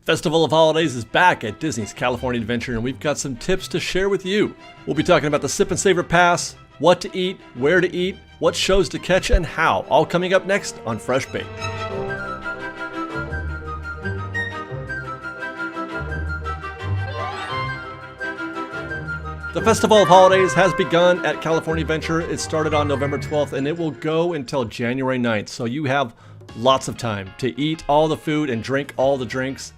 Festival of Holidays is back at Disney's California Adventure, and we've got some tips to share with you. We'll be talking about the Sip and Savor Pass, what to eat, where to eat, what shows to catch, and how, all coming up next on Fresh Baked. The Festival of Holidays has begun at California Adventure. It started on November 12th and it will go until January 9th, so you have lots of time to eat all the food and drink all the drinks.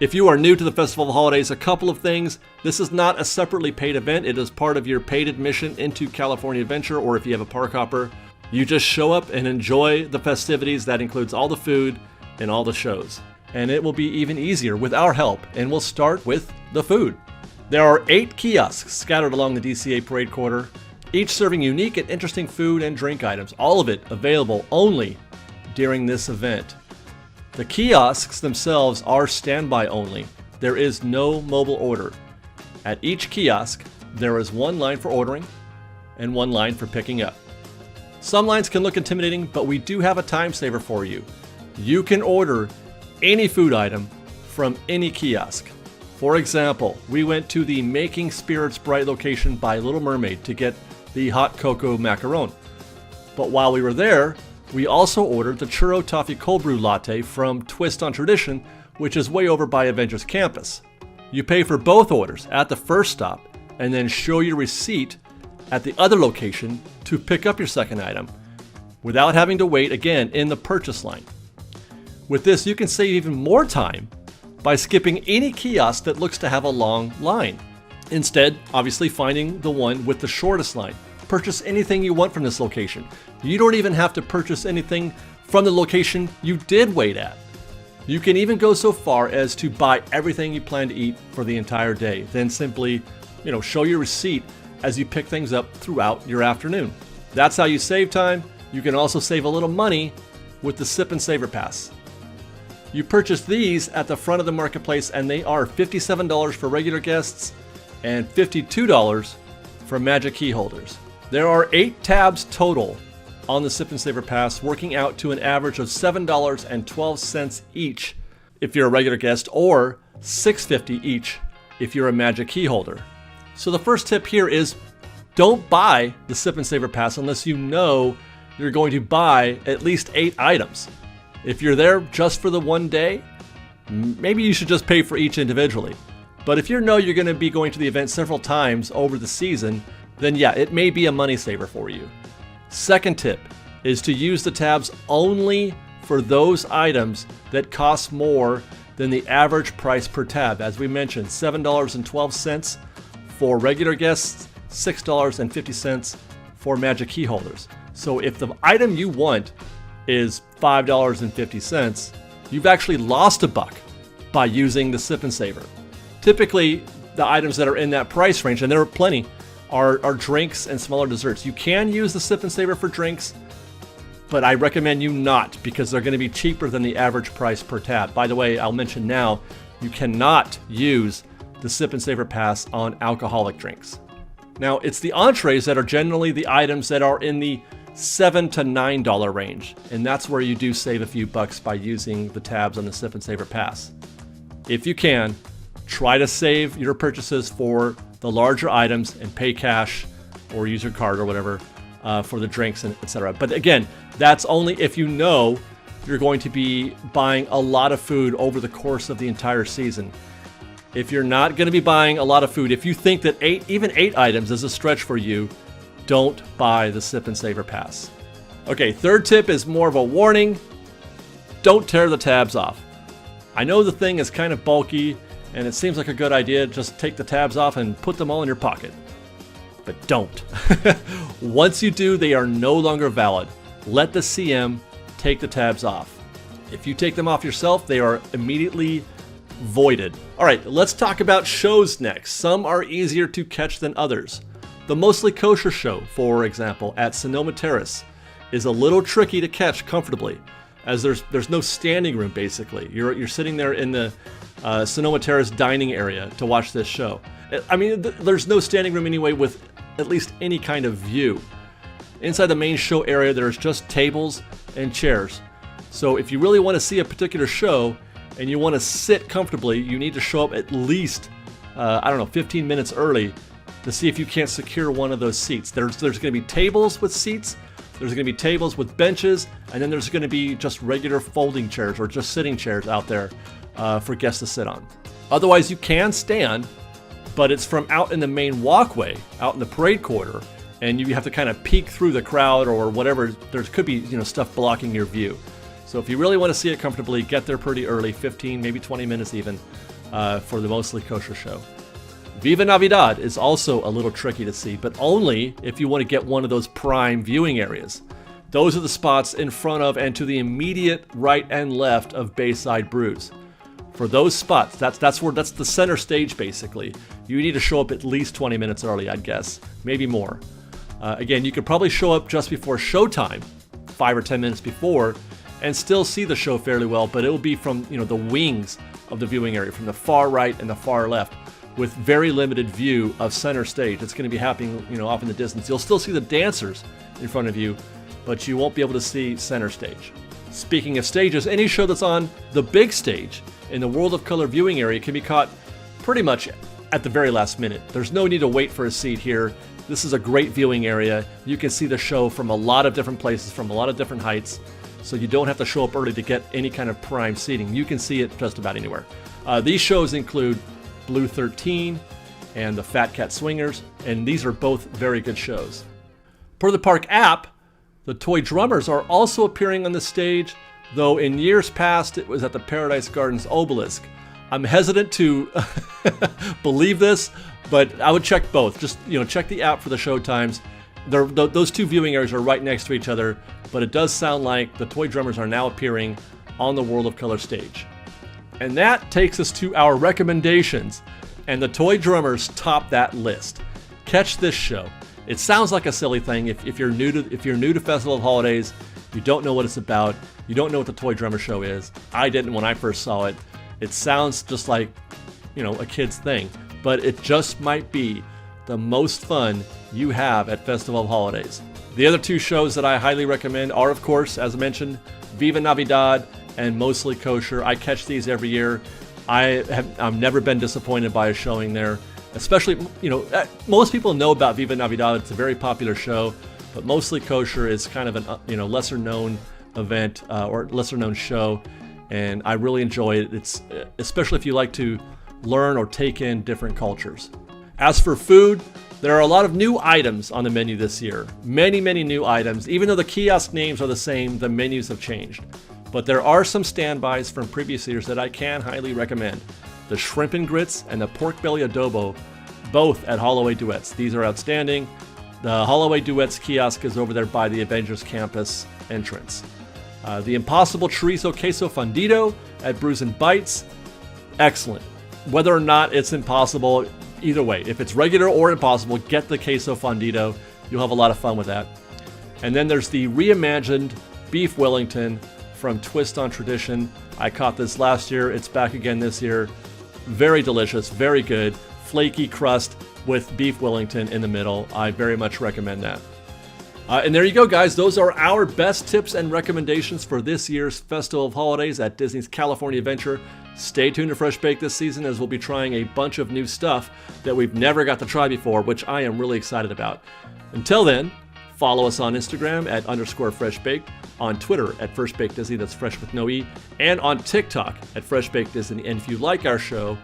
If you are new to the Festival of Holidays, a couple of things. This is not a separately paid event. It is part of your paid admission into California Adventure, or if you have a park hopper, you just show up and enjoy the festivities. That includes all the food and all the shows. And it will be even easier with our help, and we'll start with the food. There are 8 kiosks scattered along the DCA Parade Corridor, each serving unique and interesting food and drink items, all of it available only during this event. The kiosks themselves are standby only. There is no mobile order. At each kiosk, there is one line for ordering and one line for picking up. Some lines can look intimidating, but we do have a time saver for you. You can order any food item from any kiosk. For example, we went to the Making Spirits Bright location by Little Mermaid to get the hot cocoa macaron. But while we were there, we also ordered the churro toffee cold brew latte from Twist on Tradition, which is way over by Avengers Campus. You pay for both orders at the first stop and then show your receipt at the other location to pick up your second item without having to wait again in the purchase line. With this, you can save even more time by skipping any kiosk that looks to have a long line. Instead, obviously finding the one with the shortest line. Purchase anything you want from this location. You don't even have to purchase anything from the location you did wait at. You can even go so far as to buy everything you plan to eat for the entire day. Then simply, show your receipt as you pick things up throughout your afternoon. That's how you save time. You can also save a little money with the Sip and Savor Pass. You purchase these at the front of the marketplace, and they are $57 for regular guests and $52 for Magic Key holders. There are 8 tabs total on the Sip and Savor Pass, working out to an average of $7.12 each if you're a regular guest, or $6.50 each if you're a Magic Key holder. So the first tip here is don't buy the Sip and Savor Pass unless you know you're going to buy at least 8 items. If you're there just for the one day, maybe you should just pay for each individually. But if you know you're going to be going to the event several times over the season, then yeah, it may be a money saver for you. Second tip is to use the tabs only for those items that cost more than the average price per tab. As we mentioned, $7.12 for regular guests, $6.50 for Magic Key holders. So if the item you want is $5.50, you've actually lost $1 by using the Sip and Savor. Typically, the items that are in that price range, and there are plenty, are drinks and smaller desserts. You can use the Sip and Savor for drinks, but I recommend you not, because they're going to be cheaper than the average price per tab. By the way, I'll mention now, you cannot use the Sip and Savor Pass on alcoholic drinks. Now, it's the entrees that are generally the items that are in the $7 to $9 range, and that's where you do save a few bucks by using the tabs on the Sip and Savor Pass. If you can, try to save your purchases for the larger items and pay cash or use your card or whatever for the drinks and etc. But again, that's only if you know you're going to be buying a lot of food over the course of the entire season. If you're not going to be buying a lot of food, if you think that even 8 items is a stretch for you, don't buy the Sip and Savor Pass. Okay, third tip is more of a warning. Don't tear the tabs off. I know the thing is kind of bulky, and it seems like a good idea. Just take the tabs off and put them all in your pocket. But don't. Once you do, they are no longer valid. Let the CM take the tabs off. If you take them off yourself, they are immediately voided. All right, let's talk about shows next. Some are easier to catch than others. The Mostly Kosher show, for example, at Sonoma Terrace, is a little tricky to catch comfortably, as there's no standing room basically. You're sitting there in the Sonoma Terrace dining area to watch this show. I mean, there's no standing room anyway with at least any kind of view. Inside the main show area, there's just tables and chairs. So if you really want to see a particular show, and you want to sit comfortably, you need to show up at least, 15 minutes early to see if you can't secure one of those seats. There's going to be tables with seats, there's going to be tables with benches, and then there's going to be just regular folding chairs or just sitting chairs out there for guests to sit on. Otherwise, you can stand, but it's from out in the main walkway, out in the parade quarter, and you have to kind of peek through the crowd or whatever. There could be stuff blocking your view. So if you really want to see it comfortably, get there pretty early, 15, maybe 20 minutes even, for the Mostly Kosher show. Viva Navidad is also a little tricky to see, but only if you want to get one of those prime viewing areas. Those are the spots in front of and to the immediate right and left of Bayside Brews. For those spots, that's the center stage basically. You need to show up at least 20 minutes early, I'd guess, maybe more. Again, you could probably show up just before showtime, 5 or 10 minutes before, and still see the show fairly well, but it will be from the wings of the viewing area, from the far right and the far left, with very limited view of center stage. It's going to be happening off in the distance. You'll still see the dancers in front of you, but you won't be able to see center stage. Speaking of stages, any show that's on the big stage in the World of Color viewing area can be caught pretty much at the very last minute. There's no need to wait for a seat here. This is a great viewing area. You can see the show from a lot of different places, from a lot of different heights, so you don't have to show up early to get any kind of prime seating. You can see it just about anywhere. These shows include Blue 13 and the Fat Cat Swingers, and these are both very good shows. Per the park app, the Toy Drummers are also appearing on the stage, though in years past it was at the Paradise Gardens obelisk. I'm hesitant to believe this, but I would check both. Just check the app for the show times. Those two viewing areas are right next to each other, but it does sound like the Toy Drummers are now appearing on the World of Color stage. And that takes us to our recommendations, and the Toy Drummers top that list. Catch this show. It sounds like a silly thing. If you're new to Festival of Holidays, you don't know what it's about, you don't know what the Toy Drummer Show is. I didn't when I first saw it. It sounds just like, a kid's thing, but it just might be the most fun you have at Festival of Holidays. The other two shows that I highly recommend are, of course, as mentioned, Viva Navidad and Mostly Kosher. I catch these every year. I've never been disappointed by a showing there. Especially, most people know about Viva Navidad. It's a very popular show, but Mostly Kosher is kind of an lesser known event or lesser known show, and I really enjoy it. It's especially if you like to learn or take in different cultures. As for food, there are a lot of new items on the menu this year. Many new items. Even though the kiosk names are the same, the menus have changed. But there are some standbys from previous years that I can highly recommend. The shrimp and grits and the pork belly adobo, both at Holloway Duets. These are outstanding. The Holloway Duets kiosk is over there by the Avengers Campus entrance. The Impossible Chorizo Queso Fundido at Brews and Bites, excellent. Whether or not it's impossible, either way, if it's regular or impossible, get the Queso Fundido. You'll have a lot of fun with that. And then there's the reimagined Beef Wellington from Twist on Tradition. I caught this last year. It's back again this year. Very delicious, very good. Flaky crust with beef Wellington in the middle. I very much recommend that. And there you go, guys. Those are our best tips and recommendations for this year's Festival of Holidays at Disney's California Adventure. Stay tuned to Fresh Baked this season, as we'll be trying a bunch of new stuff that we've never got to try before, which I am really excited about. Until then, follow us on Instagram at _FreshBaked, on Twitter at FreshBakedDisney, that's fresh with no E, and on TikTok at FreshBakedDisney. And if you like our show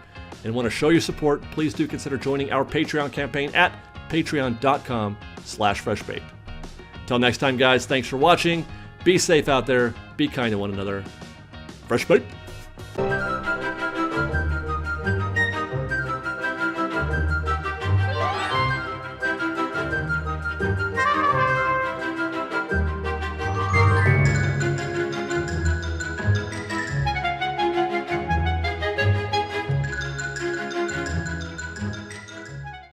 and want to show your support, please do consider joining our Patreon campaign at patreon.com/freshbaked. Until next time, guys, thanks for watching. Be safe out there. Be kind to one another. Fresh Baked.